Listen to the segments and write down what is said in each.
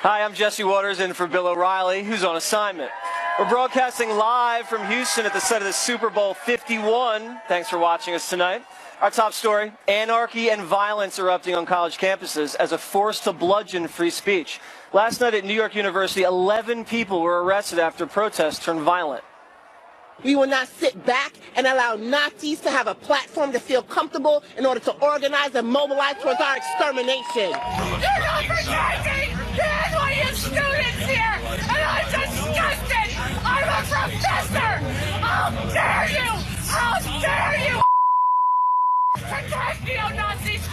Hi, I'm Jesse Waters in for Bill O'Reilly, who's on assignment. We're broadcasting live from Houston at the site of the Super Bowl 51. Thanks for watching us tonight. Our top story, anarchy and violence erupting on college campuses as a force to bludgeon free speech. Last night at New York University, 11 people were arrested after protests turned violent. We will not sit back and allow Nazis to have a platform to feel comfortable in order to organize and mobilize towards our extermination. You're not protecting the NYU students here, and I'm disgusted. I'm a professor. How dare you? How dare you? Protect neo-Nazis.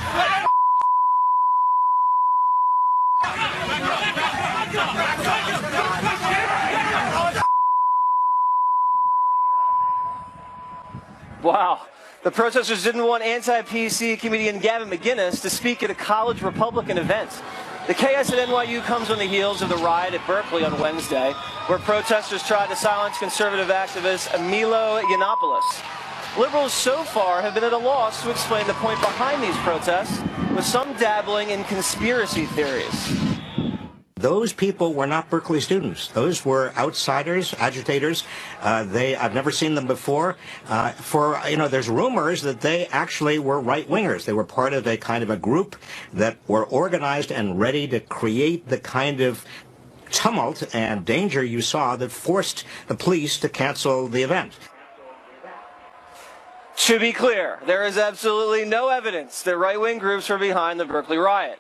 Wow. The protesters didn't want anti-PC comedian Gavin McInnes to speak at a college Republican event. The chaos at NYU comes on the heels of the riot at Berkeley on Wednesday, where protesters tried to silence conservative activist Milo Yiannopoulos. Liberals so far have been at a loss to explain the point behind these protests, with some dabbling in conspiracy theories. Those people were not Berkeley students. Those were outsiders, agitators. I've never seen them before. There's rumors that they actually were right-wingers. They were part of a kind of a group that were organized and ready to create the kind of tumult and danger you saw that forced the police to cancel the event. To be clear, there is absolutely no evidence that right-wing groups were behind the Berkeley riot.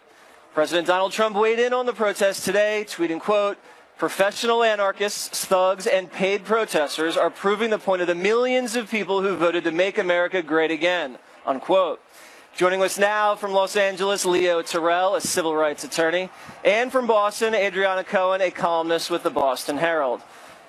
President Donald Trump weighed in on the protests today, tweeting, quote, "Professional anarchists, thugs, and paid protesters are proving the point of the millions of people who voted to make America great again," unquote. Joining us now from Los Angeles, Leo Terrell, a civil rights attorney, and from Boston, Adriana Cohen, a columnist with the Boston Herald.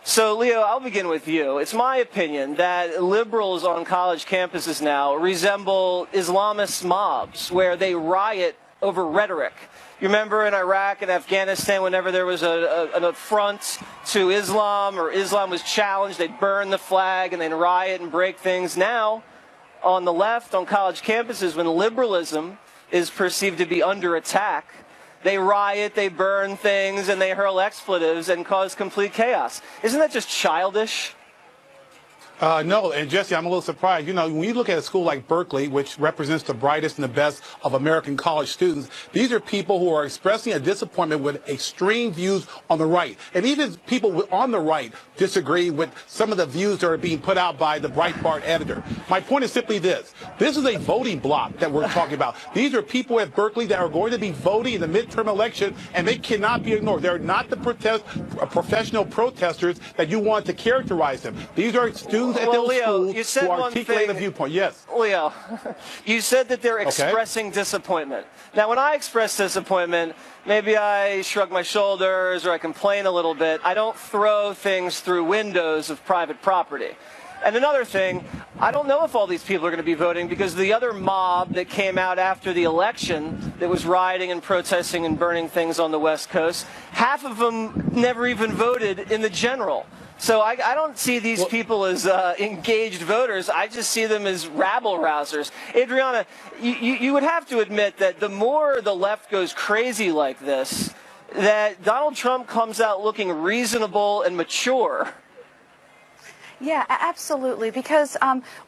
So, Leo, I'll begin with you. It's my opinion that liberals on college campuses now resemble Islamist mobs, where they riot over rhetoric. You remember in Iraq and Afghanistan, whenever there was an affront to Islam or Islam was challenged, they'd burn the flag and they'd riot and break things. Now, on the left, on college campuses, when liberalism is perceived to be under attack, they riot, they burn things, and they hurl expletives and cause complete chaos. Isn't that just childish? No, and Jesse, I'm a little surprised. You know, when you look at a school like Berkeley, which represents the brightest and the best of American college students, these are people who are expressing a disappointment with extreme views on the right. And even people on the right disagree with some of the views that are being put out by the Breitbart editor. My point is simply this. This is a voting bloc that we're talking about. These are people at Berkeley that are going to be voting in the midterm election, and they cannot be ignored. They're not the professional protesters that you want to characterize them. These are students at those schools you said who articulate a viewpoint. Yes. Leo, you said that they're expressing disappointment. Now, when I express disappointment, maybe I shrug my shoulders or I complain a little bit. I don't throw things through windows of private property. And another thing, I don't know if all these people are going to be voting because the other mob that came out after the election that was rioting and protesting and burning things on the West Coast, half of them never even voted in the general. So I don't see these people as engaged voters. I just see them as rabble-rousers. Adriana, you would have to admit that the more the left goes crazy like this, that Donald Trump comes out looking reasonable and mature. Yeah, absolutely, because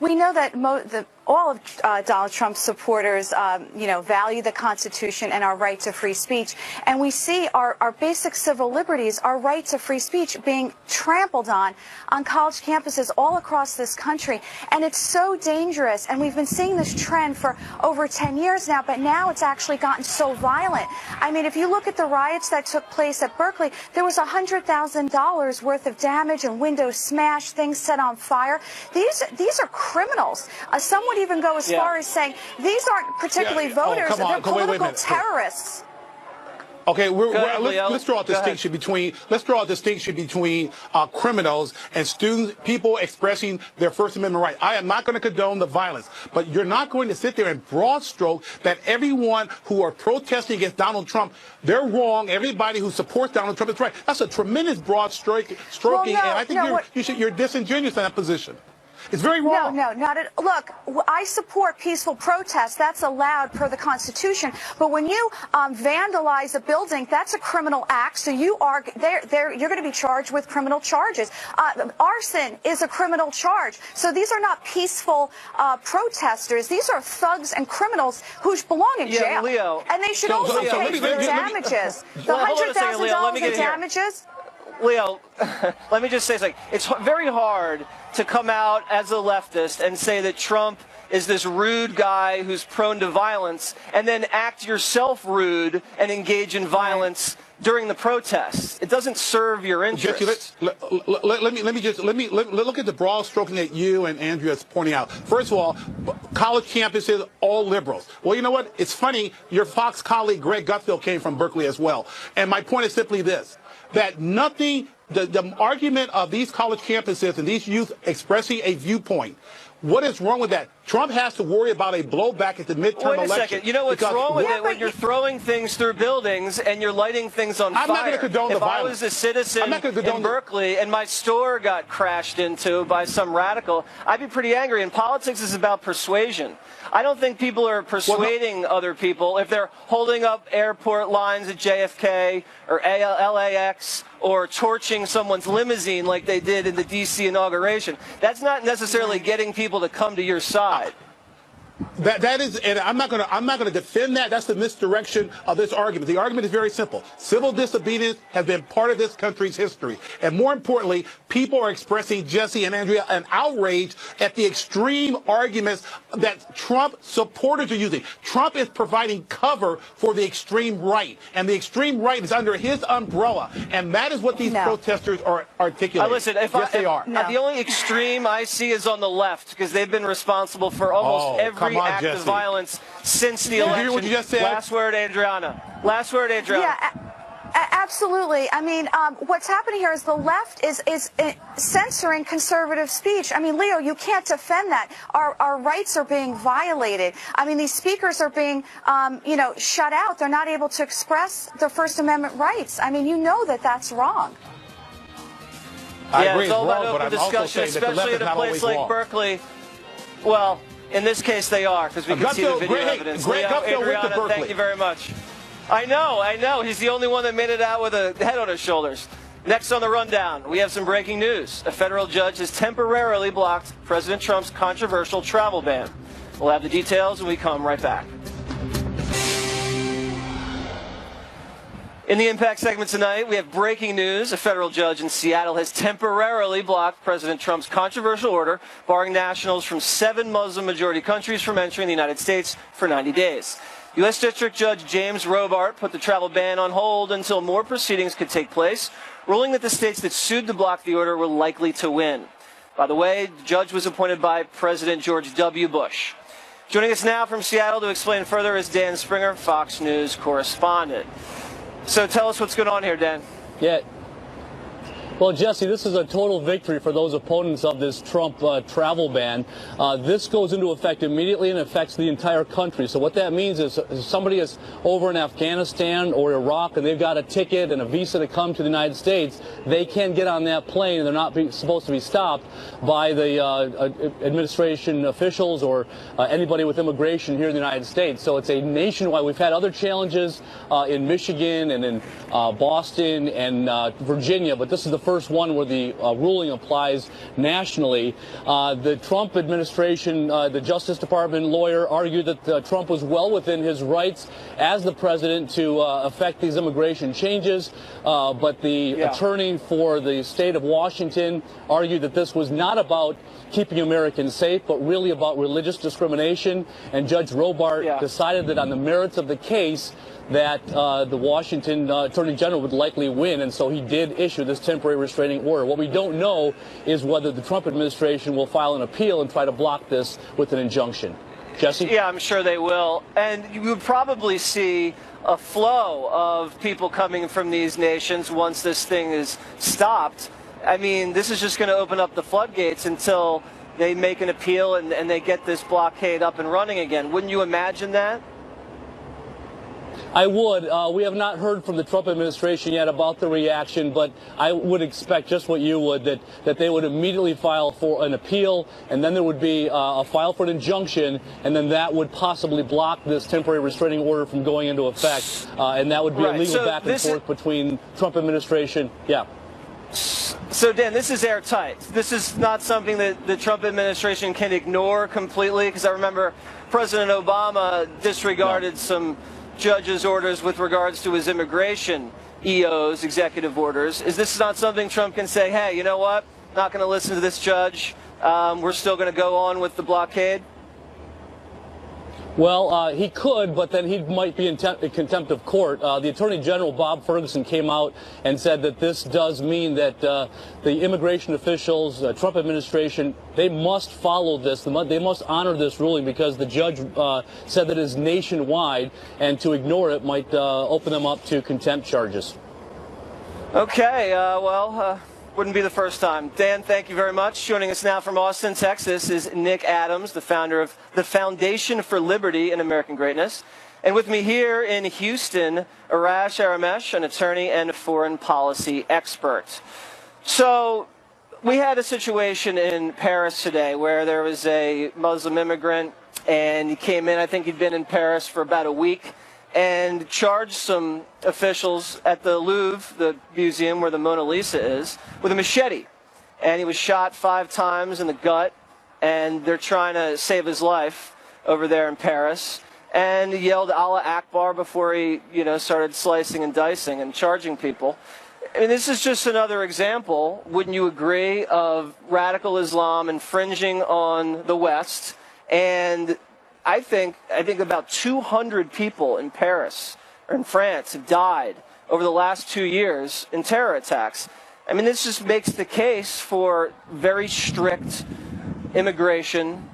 we know that all of Donald Trump's supporters, value the Constitution and our right to free speech. And we see our basic civil liberties, our right to free speech being trampled on college campuses all across this country. And it's so dangerous. And we've been seeing this trend for over 10 years now, but now it's actually gotten so violent. I mean, if you look at the riots that took place at Berkeley, there was $100,000 worth of damage and windows smashed, things set on fire. These are criminals. Some would even go as far as saying these aren't particularly voters, they're political terrorists. Okay, let's draw a distinction between criminals and students, people expressing their First Amendment right. I am not going to condone the violence, but you're not going to sit there and broad stroke that everyone who are protesting against Donald Trump, they're wrong. Everybody who supports Donald Trump is right. That's a tremendous broad stroking, and I think you're disingenuous in that position. It's very wrong. No, not at. Look, I support peaceful protests. That's allowed per the Constitution. But when you vandalize a building, that's a criminal act. So you are you're going to be charged with criminal charges. Arson is a criminal charge. So these are not peaceful protesters. These are thugs and criminals who belong in jail. Leo. And they should also pay for the damages. The $100,000 in damages. Leo, let me just say something. It's very hard to come out as a leftist and say that Trump is this rude guy who's prone to violence and then act yourself rude and engage in violence during the protests. It doesn't serve your interests. Let me look at the broad stroking that you and Andrea is pointing out. First of all, college campuses, all liberals. Well, you know what? It's funny. Your Fox colleague, Greg Gutfeld, came from Berkeley as well. And my point is simply this, that nothing, the argument of these college campuses and these youth expressing a viewpoint, what is wrong with that? Trump has to worry about a blowback at the midterm election. Wait a second. You know what's wrong with it? When you're throwing things through buildings and you're lighting things on fire. I'm not going to condone the violence. If I was a citizen in Berkeley and my store got crashed into by some radical, I'd be pretty angry. And politics is about persuasion. I don't think people are persuading other people if they're holding up airport lines at JFK or LAX or torching someone's limousine like they did in the D.C. inauguration. That's not necessarily getting people to come to your side. That is, and I'm not going to defend that. That's the misdirection of this argument. The argument is very simple. Civil disobedience has been part of this country's history, and more importantly, people are expressing, Jesse and Andrea, an outrage at the extreme arguments that Trump supporters are using. Trump is providing cover for the extreme right, and the extreme right is under his umbrella, and that is what these protesters are articulating. Listen, they are. The only extreme I see is on the left, because they've been responsible for almost every act of violence since the election. You hear what you just said? Last word, Adriana. Last word, Adriana. Yeah, absolutely. I mean, what's happening here is the left is censoring conservative speech. I mean, Leo, you can't defend that. Our rights are being violated. I mean, these speakers are being, shut out. They're not able to express their First Amendment rights. I mean, you know that that's wrong. I agree, it's all about wrong, open discussion, especially at a place like Berkeley. Well, in this case, they are, because we can see the video evidence. Greg Gutfeld went to Berkeley. Thank you very much. I know. He's the only one that made it out with a head on his shoulders. Next on the rundown, we have some breaking news. A federal judge has temporarily blocked President Trump's controversial travel ban. We'll have the details when we come right back. In the Impact segment tonight, we have breaking news. A federal judge in Seattle has temporarily blocked President Trump's controversial order barring nationals from 7 Muslim-majority countries from entering the United States for 90 days. U.S. District Judge James Robart put the travel ban on hold until more proceedings could take place, ruling that the states that sued to block the order were likely to win. By the way, the judge was appointed by President George W. Bush. Joining us now from Seattle to explain further is Dan Springer, Fox News correspondent. So tell us what's going on here, Dan. Yeah. Well, Jesse, this is a total victory for those opponents of this Trump travel ban. This goes into effect immediately and affects the entire country. So what that means is if somebody is over in Afghanistan or Iraq and they've got a ticket and a visa to come to the United States, they can get on that plane and they're not supposed to be stopped by the administration officials or anybody with immigration here in the United States. So it's a nationwide. We've had other challenges in Michigan and in Boston and Virginia, but this is the first one where the ruling applies nationally. The Trump administration, the Justice Department lawyer argued that Trump was well within his rights as the president to affect these immigration changes, but the attorney for the state of Washington argued that this was not about keeping Americans safe, but really about religious discrimination, and Judge Robart decided that on the merits of the case, that the Washington Attorney General would likely win, and so he did issue this temporary restraining order. What we don't know is whether the Trump administration will file an appeal and try to block this with an injunction. Jesse? Yeah, I'm sure they will. And you would probably see a flow of people coming from these nations once this thing is stopped. I mean, this is just going to open up the floodgates until they make an appeal and they get this blockade up and running again. Wouldn't you imagine that? I would. We have not heard from the Trump administration yet about the reaction, but I would expect just what you would, that they would immediately file for an appeal, and then there would be a file for an injunction, and then that would possibly block this temporary restraining order from going into effect, and that would be a legal back and forth between Trump administration. Yeah. So, Dan, this is airtight. This is not something that the Trump administration can ignore completely, because I remember President Obama disregarded some judge's orders with regards to his immigration EOs, executive orders. Is this not something Trump can say, hey, you know what, not going to listen to this judge, we're still going to go on with the blockade? Well, he could, but then he might be in contempt of court. The Attorney General, Bob Ferguson, came out and said that this does mean that the immigration officials, Trump administration, they must follow this. They must honor this ruling because the judge said that it is nationwide, and to ignore it might open them up to contempt charges. Okay, wouldn't be the first time. Dan, thank you very much. Joining us now from Austin, Texas is Nick Adams, the founder of the Foundation for Liberty and American Greatness. And with me here in Houston, Arash Aramesh, an attorney and foreign policy expert. So we had a situation in Paris today where there was a Muslim immigrant, and he came in, I think he'd been in Paris for about a week, and charged some officials at the Louvre, the museum where the Mona Lisa is, with a machete. And he was shot 5 times in the gut, and they're trying to save his life over there in Paris. And he yelled Allah Akbar before he, started slicing and dicing and charging people. And this is just another example, wouldn't you agree, of radical Islam infringing on the West. And I think about 200 people in Paris or in France have died over the last 2 years in terror attacks. I mean, this just makes the case for very strict immigration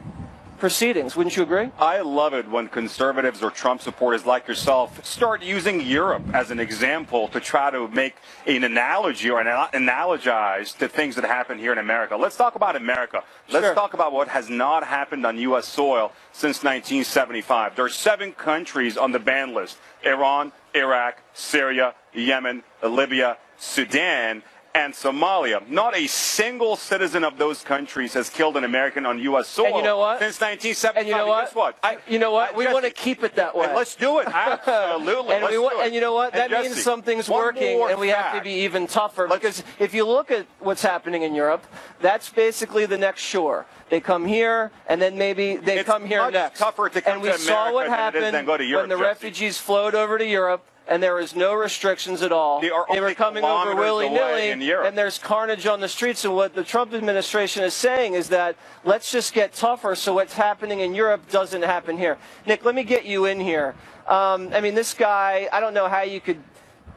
proceedings. Wouldn't you agree? I love it when conservatives or Trump supporters like yourself start using Europe as an example to try to make an analogy or analogize to things that happen here in America. Let's talk about America. Let's talk about what has not happened on U.S. soil since 1975. There are 7 countries on the ban list: Iran, Iraq, Syria, Yemen, Libya, Sudan, and Somalia. Not a single citizen of those countries has killed an American on U.S. soil since 1975. And you know what? Guess what? We want to keep it that way. And let's do it. Absolutely. And you know what? That means something's working, and we have to be even tougher. Because if you look at what's happening in Europe, that's basically the next shore. They come here, and then maybe they come here next. It's tougher to come to America saw what happened than go to Europe, when the refugees flowed over to Europe. And there was no restrictions at all. They were coming over willy-nilly, and there's carnage on the streets. And what the Trump administration is saying is that let's just get tougher so what's happening in Europe doesn't happen here. Nick, let me get you in here. This guy, I don't know how you could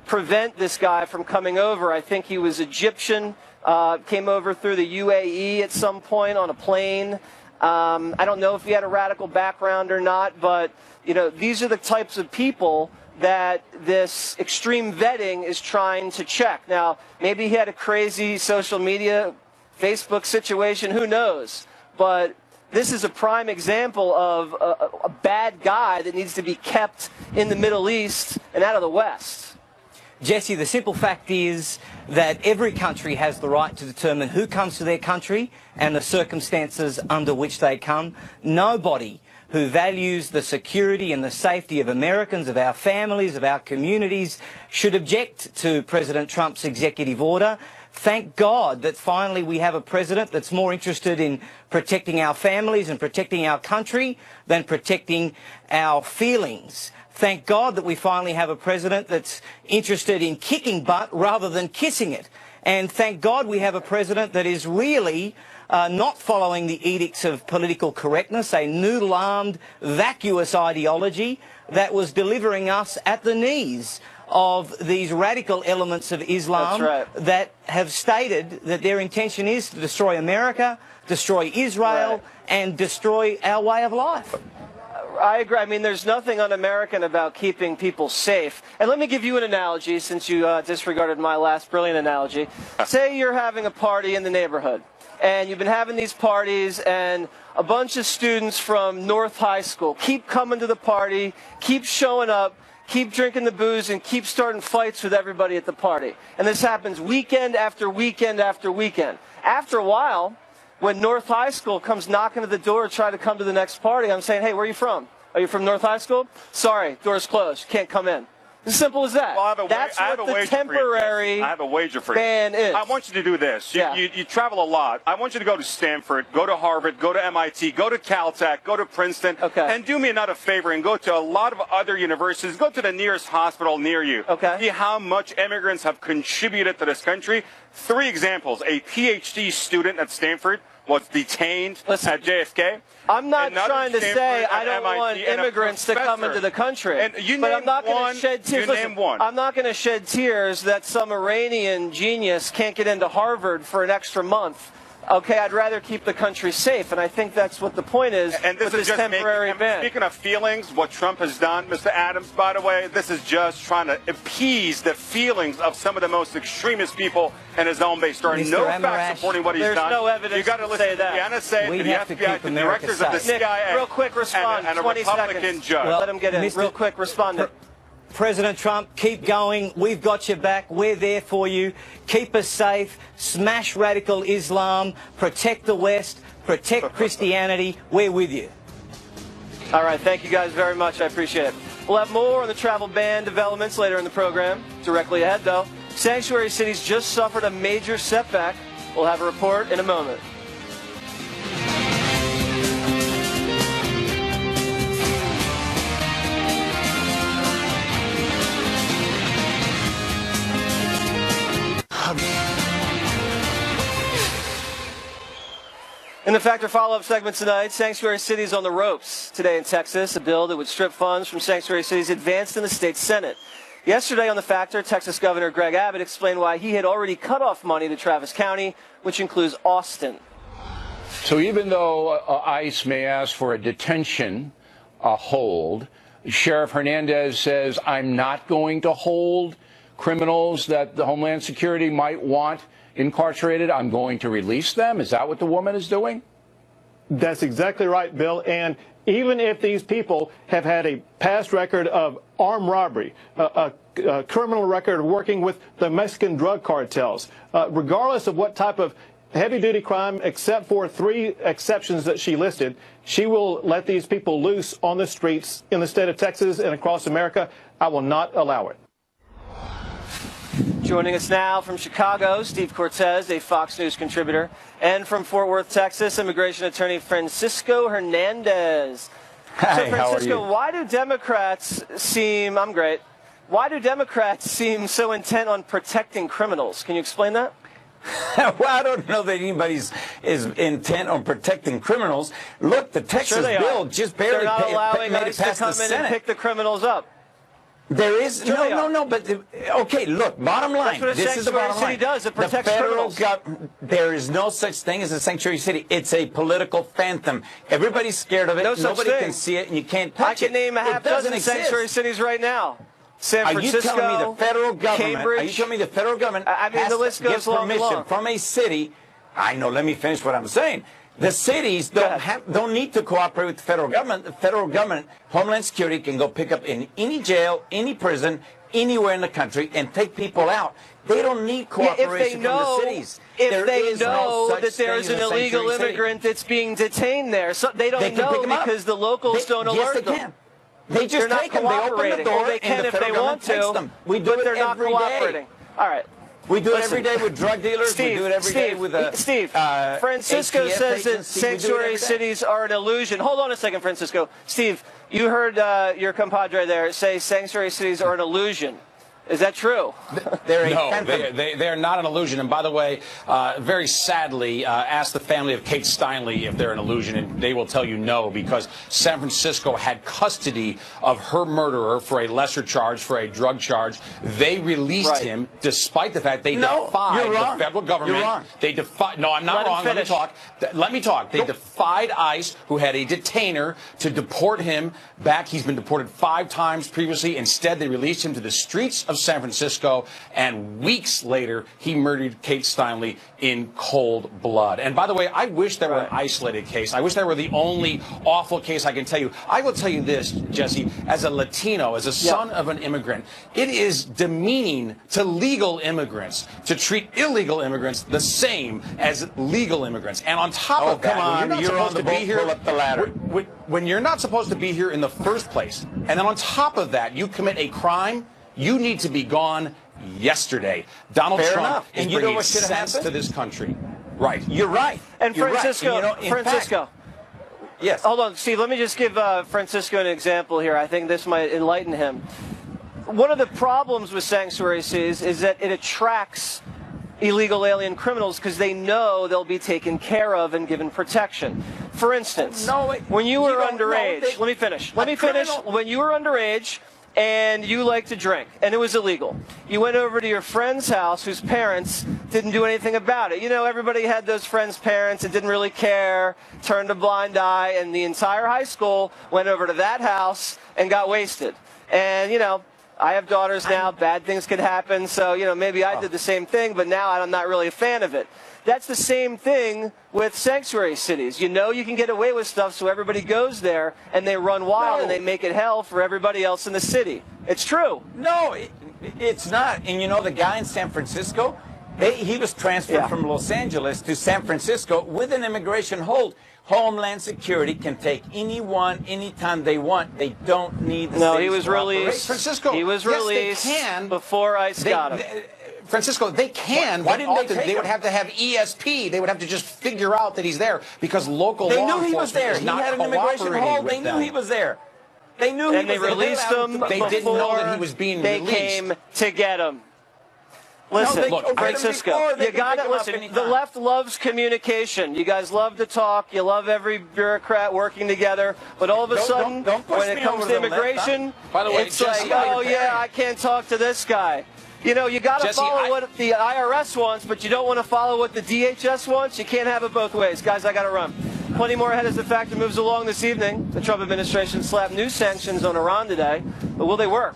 prevent this guy from coming over. I think he was Egyptian, came over through the UAE at some point on a plane. I don't know if he had a radical background or not, but these are the types of people that this extreme vetting is trying to check. Now, maybe he had a crazy social media, Facebook situation, who knows? But this is a prime example of a bad guy that needs to be kept in the Middle East and out of the West. Jesse, the simple fact is that every country has the right to determine who comes to their country and the circumstances under which they come. Nobody who values the security and the safety of Americans, of our families, of our communities, should object to President Trump's executive order. Thank God that finally we have a president that's more interested in protecting our families and protecting our country than protecting our feelings. Thank God that we finally have a president that's interested in kicking butt rather than kissing it. And thank God we have a president that is really not following the edicts of political correctness, a noodle-armed, vacuous ideology that was delivering us at the knees of these radical elements of Islam that have stated that their intention is to destroy America, destroy Israel, and destroy our way of life. I agree. I mean, there's nothing un-American about keeping people safe. And let me give you an analogy, since you disregarded my last brilliant analogy. Say you're having a party in the neighborhood, and you've been having these parties, and a bunch of students from North High School keep coming to the party, keep showing up, keep drinking the booze and keep starting fights with everybody at the party. And this happens weekend after weekend after weekend. After a while, when North High School comes knocking at the door to try to come to the next party, I'm saying, hey, where are you from? Are you from North High School? Sorry, door's closed. Can't come in. As simple as that. Well, That's what the temporary I have a wager for you. ban is. I want you to do this. You travel a lot. I want you to go to Stanford, go to Harvard, go to MIT, go to Caltech, go to Princeton, and do me another favor and go to a lot of other universities. Go to the nearest hospital near you. See how much immigrants have contributed to this country. 3 examples. A PhD student at Stanford was detained at JFK. I'm not trying to say I don't want immigrants to come into the country, but I'm not going to shed tears. Listen, I'm not going to shed tears that some Iranian genius can't get into Harvard for an extra month. Okay, I'd rather keep the country safe, and I think that's what the point is with this temporary ban. Speaking of feelings, what Trump has done, Mr. Adams, by the way, this is just trying to appease the feelings of some of the most extremist people in his own base. There are no facts supporting what he's done. There's no evidence you got to listen to the NSA, to the FBI, to the directors of the CIA, real quick respond, and a 20 Republican seconds. judge. Let him get in. Real quick, respond. President Trump, keep going. We've got your back. We're there for you. Keep us safe. Smash radical Islam. Protect the West. Protect Christianity. We're with you. All right. Thank you guys very much. I appreciate it. We'll have more on the travel ban developments later in the program. Directly ahead, though, sanctuary cities just suffered a major setback. We'll have a report in a moment. In the Factor follow-up segment tonight, sanctuary cities on the ropes. Today in Texas, a bill that would strip funds from sanctuary cities advanced in the state Senate. Yesterday on the Factor, Texas Governor Greg Abbott explained why he had already cut off money to Travis County, which includes Austin. So even though ICE may ask for a detention, a hold, Sheriff Hernandez says, I'm not going to hold criminals that the Homeland Security might want incarcerated. I'm going to release them. Is that what the woman is doing? That's exactly right, Bill. And even if these people have had a past record of armed robbery, a criminal record of working with the Mexican drug cartels, regardless of what type of heavy-duty crime, except for 3 exceptions that she listed, she will let these people loose on the streets in the state of Texas and across America. I will not allow it. Joining us now from Chicago, Steve Cortez, a Fox News contributor, and from Fort Worth, Texas, immigration attorney Francisco Hernandez. Hi, so, Francisco, how are you? why do Democrats seem, I'm great, why do Democrats seem so intent on protecting criminals? Can you explain that? Well, I don't know that anybody is intent on protecting criminals. Look, the Texas bill just barely They're not allowing made ICE it past to come the in Senate. and pick the criminals up. There is no, but okay. Look, bottom line. That's what a this is the bottom sanctuary city line. does. It protects the federal criminals. There is no such thing as a sanctuary city. It's a political phantom. Everybody's scared of it. No such Nobody thing. can see it, and you can't touch it. I can name a half dozen sanctuary cities right now. San Francisco, Are you telling me the federal government? Cambridge. Are you telling me the federal government I mean, has the list to get goes long and permission long. from a city? I know. Let me finish what I'm saying. The cities don't need to cooperate with the federal government. The federal government, Homeland Security, can go pick up in any jail, any prison, anywhere in the country and take people out. They don't need cooperation from the cities. If they know that there's an illegal immigrant that's being detained there, so they don't know because the locals don't alert them. They just take them. They open the door, they can and the if they federal want government takes to. them. We do it they're not every cooperating. day. All right. We do it every day with drug dealers. Steve, we do it every day with Francisco ATF says that agency. sanctuary cities are an illusion. Hold on a second, Francisco. Steve, you heard your compadre there say sanctuary cities are an illusion. Is that true? They're not an illusion. And by the way, very sadly, ask the family of Kate Steinle if they're an illusion, and they will tell you no, because San Francisco had custody of her murderer for a lesser charge, for a drug charge. They released him despite the fact they defied the federal government. You're wrong. They defied. No, I'm not wrong. Let me talk. Let me talk. They defied ICE, who had a detainer, to deport him back. He's been deported 5 times previously. Instead, they released him to the streets of of San Francisco, and weeks later, he murdered Kate Steinle in cold blood. And by the way, I wish there were an isolated case. I wish there were the only awful case I can tell you. I will tell you this, Jesse, as a Latino, as a son of an immigrant, it is demeaning to legal immigrants to treat illegal immigrants the same as legal immigrants. And on top of that, when you're not supposed to be here in the first place, and then on top of that, you commit a crime, you need to be gone yesterday. Donald Trump is bringing sense to this country. Right. You're right. And You're Francisco, right. And, Francisco. Yes. Hold on, Steve. Let me just give Francisco an example here. I think this might enlighten him. One of the problems with sanctuary cities is that it attracts illegal alien criminals because they know they'll be taken care of and given protection. For instance, when you were underage, let me finish. When you were underage and you liked to drink and it was illegal, you went over to your friend's house whose parents didn't do anything about it. You know, everybody had those friends' parents that didn't really care, turned a blind eye, and the entire high school went over to that house and got wasted. And, you know, I have daughters now. Bad things could happen. So, you know, maybe I did the same thing, but now I'm not really a fan of it. That's the same thing with sanctuary cities. You know you can get away with stuff, so everybody goes there, and they run wild, and they make it hell for everybody else in the city. It's true. No, it's not. And you know, the guy in San Francisco, he was transferred from Los Angeles to San Francisco with an immigration hold. Homeland Security can take anyone anytime they want. They don't need the No, he was released. Francisco, he was released before ICE got him. Francisco, they can. Why didn't they take They would have to have ESP. They would have to just figure out that he's there because local law enforcement he was there. He had an immigration hold. They knew he was there. They knew he was there. And they released him. They didn't know that he was being released. They came to get him. Listen, Francisco, you got to listen. The left loves communication. You guys love to talk. You love every bureaucrat working together. But all of a sudden, when it comes to immigration, it's like, oh, yeah, I can't talk to this guy. You know, you got to follow what the IRS wants, but you don't want to follow what the DHS wants. You can't have it both ways. Guys, I got to run. Plenty more ahead as the factor moves along this evening. The Trump administration slapped new sanctions on Iran today. But will they work?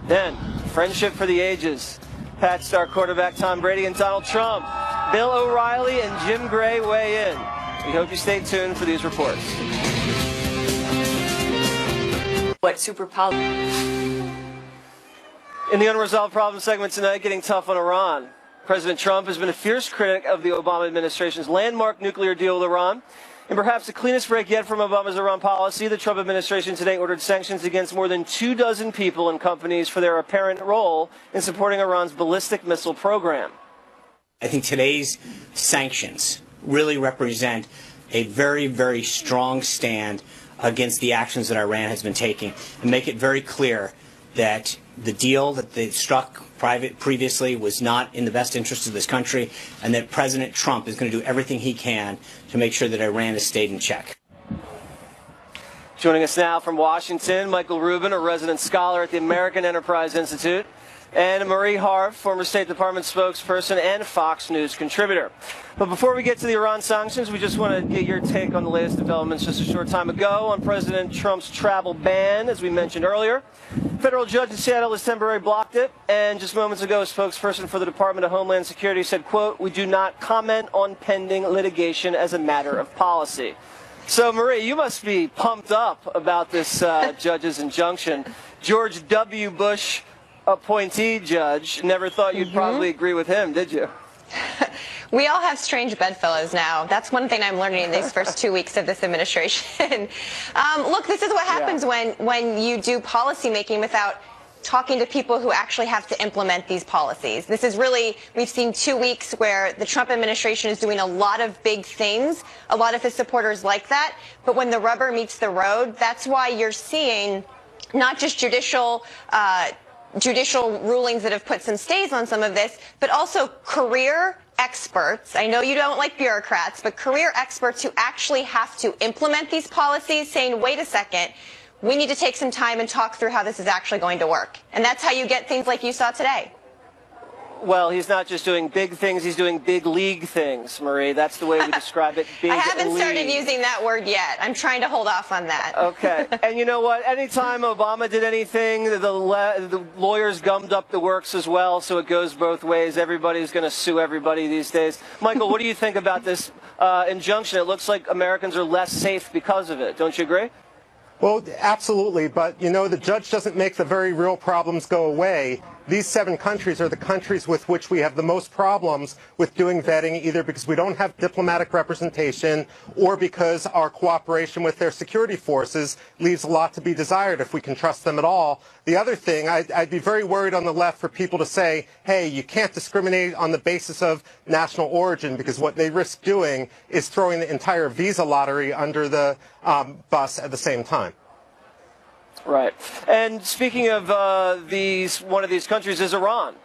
Then, friendship for the ages. Pat star quarterback Tom Brady and Donald Trump. Bill O'Reilly and Jim Gray weigh in. We hope you stay tuned for these reports. What super In the Unresolved Problem segment tonight, getting tough on Iran. President Trump has been a fierce critic of the Obama administration's landmark nuclear deal with Iran. And perhaps the cleanest break yet from Obama's Iran policy, the Trump administration today ordered sanctions against more than 24 people and companies for their apparent role in supporting Iran's ballistic missile program. I think today's sanctions really represent a very, very strong stand against the actions that Iran has been taking and make it very clear that the deal that they struck previously was not in the best interest of this country, and that President Trump is going to do everything he can to make sure that Iran has stayed in check. Joining us now from Washington, Michael Rubin, a resident scholar at the American Enterprise Institute, and Marie Harf, former State Department spokesperson and Fox News contributor. But before we get to the Iran sanctions, we just want to get your take on the latest developments just a short time ago on President Trump's travel ban, as we mentioned earlier. Federal judge in Seattle has temporarily blocked it, and just moments ago, a spokesperson for the Department of Homeland Security said, quote, "We do not comment on pending litigation as a matter of policy." So, Marie, you must be pumped up about this judge's injunction. George W. Bush appointee judge, never thought you'd probably agree with him, did you? We all have strange bedfellows now. That's one thing I'm learning in these first 2 weeks of this administration. Look, this is what happens when you do policy making without talking to people who actually have to implement these policies. This is really, we've seen 2 weeks where the Trump administration is doing a lot of big things. A lot of his supporters like that. But when the rubber meets the road, that's why you're seeing not just judicial rulings that have put some stays on some of this, but also career experts. I know you don't like bureaucrats, but career experts who actually have to implement these policies saying, wait a second, we need to take some time and talk through how this is actually going to work. And that's how you get things like you saw today. Well, he's not just doing big things, he's doing big league things, Marie. That's the way we describe it, big I haven't started league. using that word yet. I'm trying to hold off on that. Okay. And you know what? Anytime Obama did anything, the lawyers gummed up the works as well, so it goes both ways. Everybody's going to sue everybody these days. Michael, what do you think about this injunction? It looks like Americans are less safe because of it. Don't you agree? Well, absolutely. But, you know, the judge doesn't make the very real problems go away. These 7 countries are the countries with which we have the most problems with doing vetting, either because we don't have diplomatic representation or because our cooperation with their security forces leaves a lot to be desired if we can trust them at all. The other thing, I'd be very worried on the left for people to say, hey, you can't discriminate on the basis of national origin, because what they risk doing is throwing the entire visa lottery under the bus at the same time. Right. And speaking of one of these countries is Iran.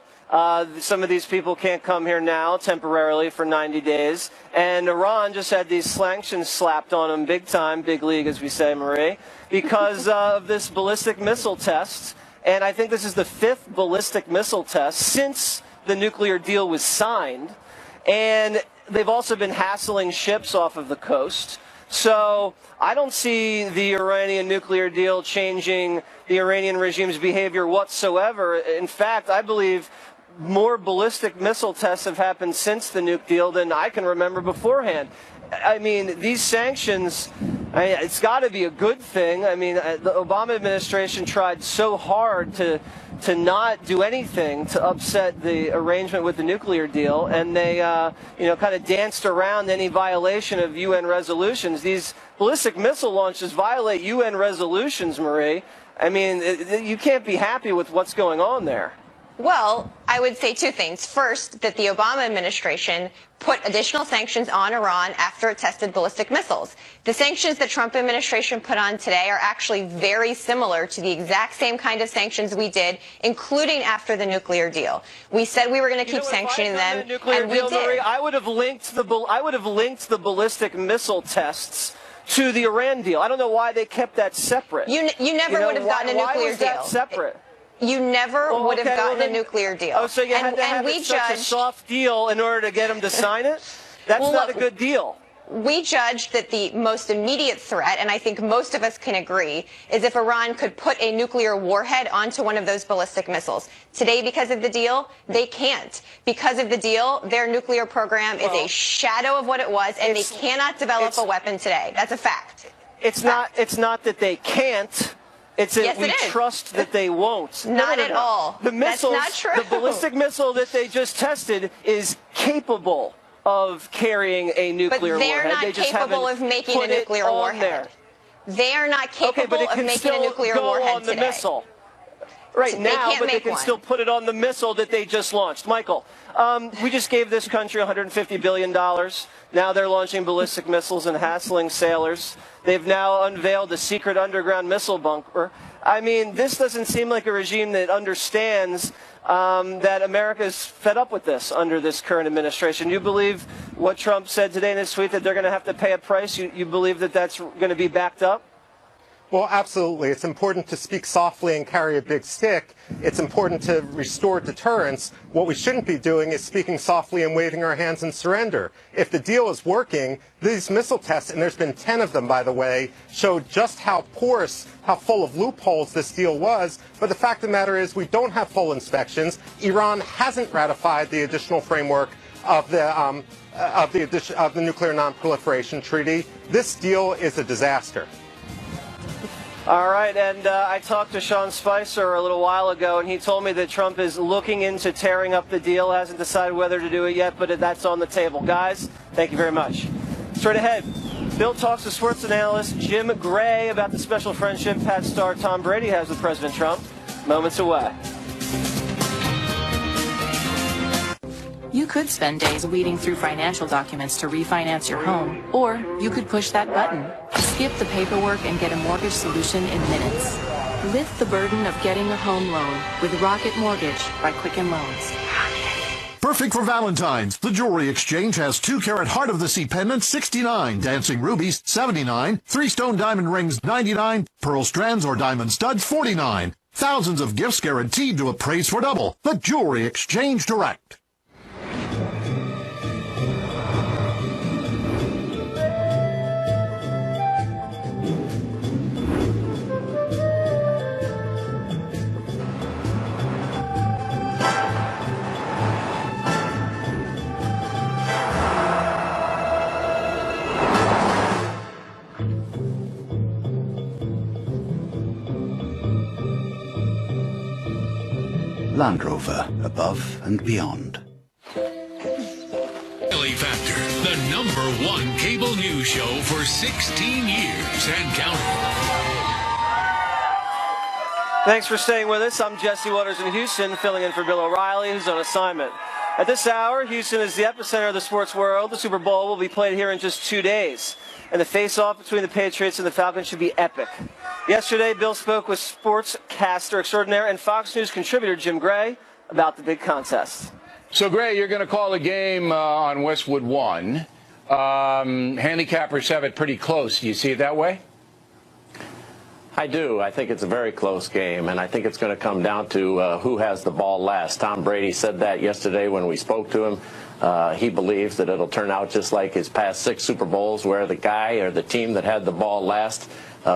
Some of these people can't come here now temporarily for 90 days. And Iran just had these sanctions slapped on them big time, big league as we say, Marie, because of this ballistic missile test. And I think this is the 5th ballistic missile test since the nuclear deal was signed. And they've also been hassling ships off of the coast. So I don't see the Iranian nuclear deal changing the Iranian regime's behavior whatsoever. In fact, I believe more ballistic missile tests have happened since the nuke deal than I can remember beforehand. I mean, these sanctions, it's got to be a good thing. I mean, the Obama administration tried so hard to not do anything to upset the arrangement with the nuclear deal, and they, kind of danced around any violation of UN resolutions. These ballistic missile launches violate UN resolutions, Marie. I mean, you can't be happy with what's going on there. Well, I would say 2 things. First, that the Obama administration put additional sanctions on Iran after it tested ballistic missiles. The sanctions the Trump administration put on today are actually very similar to the exact same kind of sanctions we did, including after the nuclear deal. We said we were going to keep sanctioning them, and we did. Marie, I would have linked the ballistic missile tests to the Iran deal. I don't know why they kept that separate. You never would have gotten a nuclear deal. Why was that separate? You never would have gotten a nuclear deal. Oh, so you had to have such a soft deal in order to get them to sign it? That's not a good deal. We judged that the most immediate threat, and I think most of us can agree, is if Iran could put a nuclear warhead onto one of those ballistic missiles. Today, because of the deal, they can't. Because of the deal, their nuclear program is a shadow of what it was, and they cannot develop a weapon today. That's a fact. It's not that they can't. It's that we trust that they won't. Not at all. The missiles, That's not true. The ballistic missile that they just tested is capable of carrying a nuclear warhead. But they're not capable of making a nuclear warhead. They are not capable of making a nuclear warhead today. Missile. Right now, but they can still put it on the missile that they just launched. Michael, we just gave this country $150 billion. Now they're launching ballistic missiles and hassling sailors. They've now unveiled a secret underground missile bunker. I mean, this doesn't seem like a regime that understands that America is fed up with this under this current administration. You believe what Trump said today in his tweet, that they're going to have to pay a price? You believe that that's going to be backed up? Well, absolutely. It's important to speak softly and carry a big stick. It's important to restore deterrence. What we shouldn't be doing is speaking softly and waving our hands in surrender. If the deal is working, these missile tests, and there's been 10 of them, by the way, showed just how porous, how full of loopholes this deal was. But the fact of the matter is we don't have full inspections. Iran hasn't ratified the additional framework of the Nuclear Non-Proliferation Treaty. This deal is a disaster. All right, and I talked to Sean Spicer a little while ago, and he told me that Trump is looking into tearing up the deal, hasn't decided whether to do it yet, but that's on the table. Guys, thank you very much. Straight ahead, Bill talks to sports analyst Jim Gray about the special friendship Pat star Tom Brady has with President Trump. Moments away. You could spend days weeding through financial documents to refinance your home, or you could push that button, skip the paperwork, and get a mortgage solution in minutes. Lift the burden of getting a home loan with Rocket Mortgage by Quicken Loans. Perfect for Valentine's. The Jewelry Exchange has 2-carat heart of the sea pendants, $69, dancing rubies, $79, 3-stone diamond rings, $99, pearl strands or diamond studs, $49. Thousands of gifts guaranteed to appraise for double. The Jewelry Exchange Direct. Land Rover, above and beyond. Reilly Factor, the #1 cable news show for 16 years and counting. Thanks for staying with us. I'm Jesse Waters in Houston, filling in for Bill O'Reilly, who's on assignment. At this hour, Houston is the epicenter of the sports world. The Super Bowl will be played here in just 2 days, and the face-off between the Patriots and the Falcons should be epic. Yesterday, Bill spoke with sportscaster extraordinaire and Fox News contributor Jim Gray about the big contest. So, Gray, you're going to call a game on Westwood 1. Handicappers have it pretty close. Do you see it that way? I do. I think it's a very close game, and I think it's going to come down to who has the ball last. Tom Brady said that yesterday when we spoke to him. He believes that it'll turn out just like his past 6 Super Bowls, where the guy or the team that had the ball last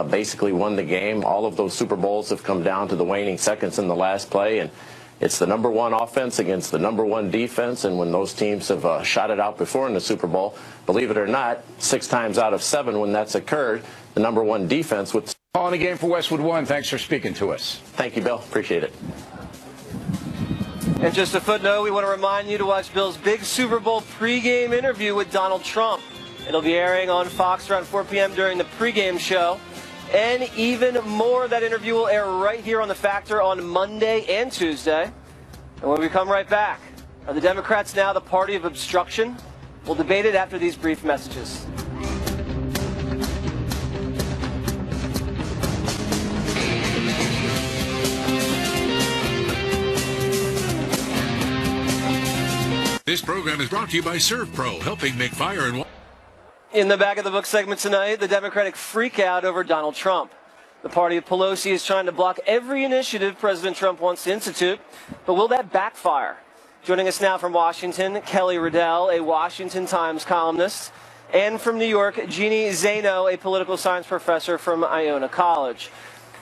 basically won the game. All of those Super Bowls have come down to the waning seconds in the last play, and it's the #1 offense against the #1 defense, and when those teams have shot it out before in the Super Bowl, believe it or not, 6 times out of 7 when that's occurred, the #1 defense with... Calling a game for Westwood 1. Thanks for speaking to us. Thank you, Bill. Appreciate it. And just a footnote, we want to remind you to watch Bill's big Super Bowl pregame interview with Donald Trump. It'll be airing on Fox around 4 p.m. during the pregame show. And even more, that interview will air right here on The Factor on Monday and Tuesday. And when we come right back, are the Democrats now the party of obstruction? We'll debate it after these brief messages. This program is brought to you by ServPro, helping make fire and water. In the back of the book segment tonight, the Democratic freakout over Donald Trump. The party of Pelosi is trying to block every initiative President Trump wants to institute, but will that backfire? Joining us now from Washington, Kelly Riddell, a Washington Times columnist, and from New York, Jeannie Zaino, a political science professor from Iona College.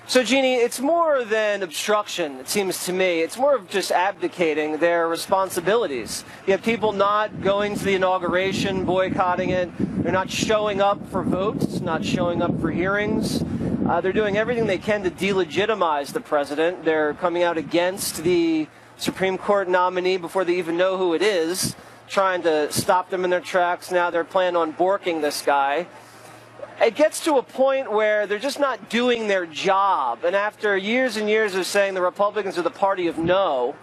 So, Jeannie, it's more than obstruction, it seems to me. It's more of just abdicating their responsibilities. You have people not going to the inauguration, boycotting it. They're not showing up for votes, not showing up for hearings. They're doing everything they can to delegitimize the president. They're coming out against the Supreme Court nominee before they even know who it is, trying to stop them in their tracks. Now they're planning on borking this guy. It gets to a point where they're just not doing their job. And after years and years of saying the Republicans are the party of no,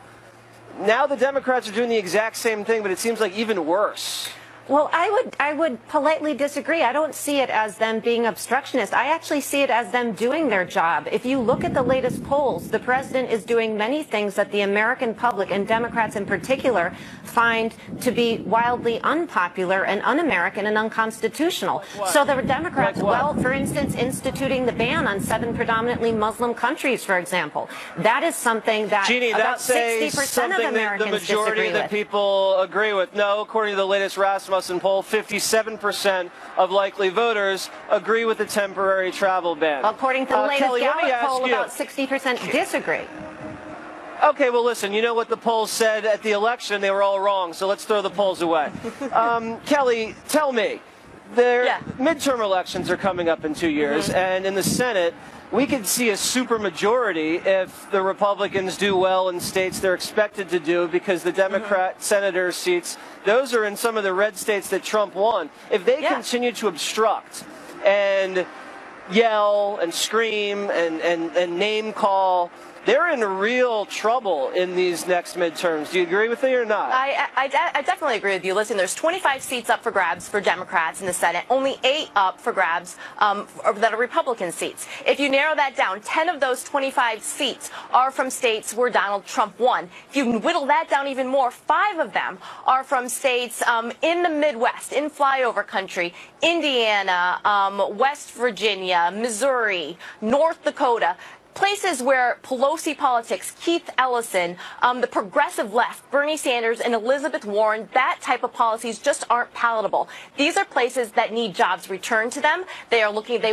now the Democrats are doing the exact same thing, but it seems like even worse. Well, I would politely disagree. I don't see it as them being obstructionist. I actually see it as them doing their job. If you look at the latest polls, the president is doing many things that the American public, and Democrats in particular, find to be wildly unpopular and un-American and unconstitutional. So the Democrats, well, for instance, instituting the ban on 7 predominantly Muslim countries, for example. That is something that Jeannie, about that 60% of Americans the majority disagree of the with. people agree with. No, according to the latest Rasmussen poll, 57% of likely voters agree with the temporary travel ban. According to the latest Kelly, Gallup poll, about 60% disagree. Okay, well, listen, you know what the polls said at the election? They were all wrong, so let's throw the polls away. Kelly, tell me, midterm elections are coming up in 2 years, and in the Senate, we could see a supermajority if the Republicans do well in states they're expected to do, because the Democrat senator seats, those are in some of the red states that Trump won. If they continue to obstruct and yell and scream and name call, they're in real trouble in these next midterms. Do you agree with me or not? I definitely agree with you. Listen, there's 25 seats up for grabs for Democrats in the Senate, only 8 up for grabs that are Republican seats. If you narrow that down, 10 of those 25 seats are from states where Donald Trump won. If you whittle that down even more, 5 of them are from states in the Midwest, in flyover country, Indiana, West Virginia, Missouri, North Dakota. places where Pelosi politics, Keith Ellison, the progressive left, Bernie Sanders and Elizabeth Warren, that type of policies just aren't palatable. These are places that need jobs returned to them. They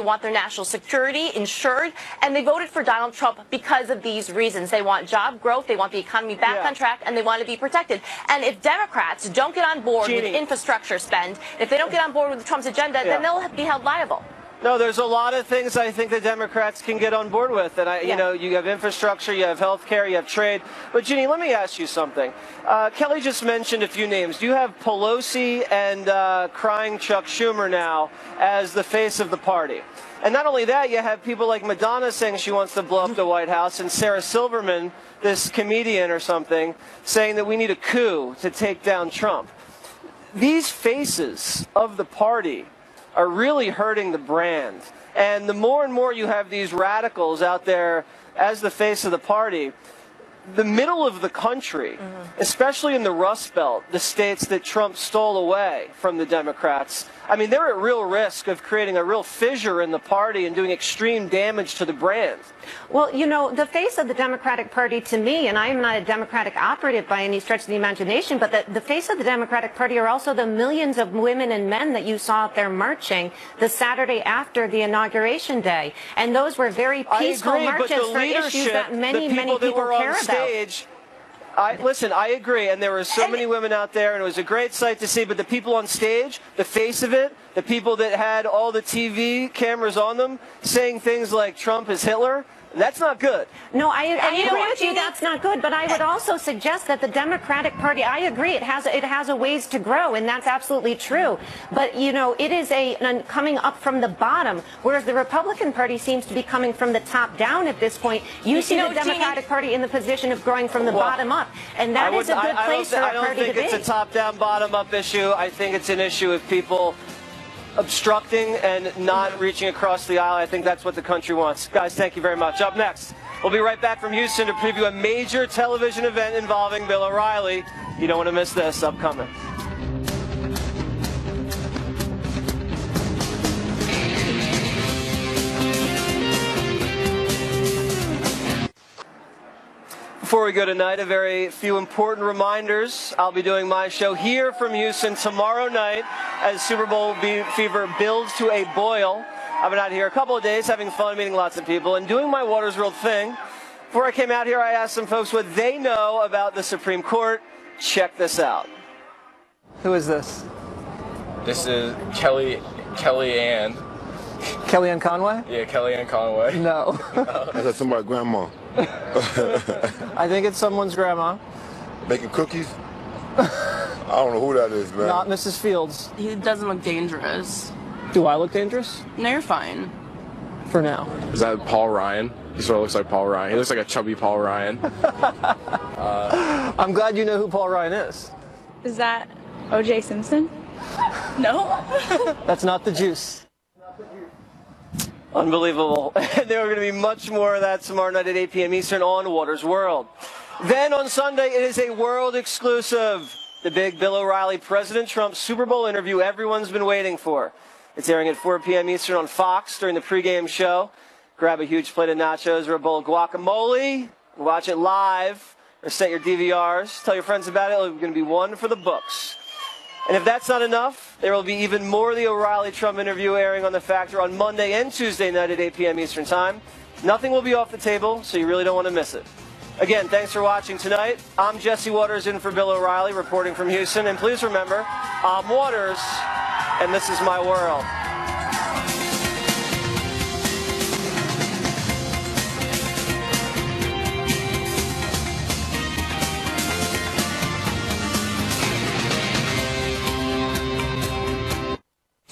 want their national security insured, and they voted for Donald Trump because of these reasons. They want job growth, they want the economy back on track, and they want to be protected. And if Democrats don't get on board with infrastructure spend, if they don't get on board with Trump's agenda, then they'll be held liable. No, there's a lot of things I think the Democrats can get on board with. And, you know, you have infrastructure, you have health care, you have trade. But, Ginny, let me ask you something. Kelly just mentioned a few names. You have Pelosi and crying Chuck Schumer now as the face of the party. And not only that, you have people like Madonna saying she wants to blow up the White House, and Sarah Silverman, this comedian or something, saying that we need a coup to take down Trump. These faces of the party are really hurting the brand. And the more and more you have these radicals out there as the face of the party, the middle of the country, especially in the Rust Belt, the states that Trump stole away from the Democrats, I mean, they're at real risk of creating a real fissure in the party and doing extreme damage to the brand. Well, you know, the face of the Democratic Party to me, and I am not a Democratic operative by any stretch of the imagination, but the face of the Democratic Party are also the millions of women and men that you saw out there marching the Saturday after the inauguration day. And those were very peaceful marches for issues that many people care about. Listen, I agree, and there were so many women out there, and it was a great sight to see, but the people on stage, the face of it, the people that had all the TV cameras on them saying things like Trump is Hitler, that's not good. No, I agree with you, that's not good, but I would also suggest that the Democratic Party, I agree, it has a ways to grow, and that's absolutely true. But, you know, it is coming up from the bottom, whereas the Republican Party seems to be coming from the top down at this point. You see the Democratic Party in the position of growing from the bottom up, and that is a good place for a party to be. I don't think it's a top-down, bottom-up issue. I think it's an issue of people obstructing and not reaching across the aisle. I think that's what the country wants. Guys, thank you very much. Up next, we'll be right back from Houston to preview a major television event involving Bill O'Reilly. You don't want to miss this. Upcoming. Before we go tonight, a very few important reminders. I'll be doing my show here from Houston tomorrow night as Super Bowl fever builds to a boil. I've been out here a couple of days having fun, meeting lots of people, and doing my Water's World thing. Before I came out here, I asked some folks what they know about the Supreme Court. Check this out. Who is this? This is Kellyanne. Kellyanne Conway? Yeah, Kellyanne Conway. No. That's somebody's grandma. I think it's someone's grandma. Making cookies? I don't know who that is, man. Not Mrs. Fields. He doesn't look dangerous. Do I look dangerous? No, you're fine. For now. Is that Paul Ryan? He sort of looks like Paul Ryan. He looks like a chubby Paul Ryan. I'm glad you know who Paul Ryan is. Is that O.J. Simpson? No. That's not the juice. Unbelievable. There are going to be much more of that tomorrow night at 8 p.m. Eastern on Water's World. Then on Sunday, it is a world exclusive. The big Bill O'Reilly, President Trump Super Bowl interview everyone's been waiting for. It's airing at 4 p.m. Eastern on Fox during the pregame show. Grab a huge plate of nachos or a bowl of guacamole. Watch it live or set your DVRs. Tell your friends about it. It's going to be one for the books. And if that's not enough, there will be even more of the O'Reilly-Trump interview airing on The Factor on Monday and Tuesday night at 8 p.m. Eastern Time. Nothing will be off the table, so you really don't want to miss it. Again, thanks for watching tonight. I'm Jesse Waters in for Bill O'Reilly, reporting from Houston. And please remember, I'm Waters, and this is my world.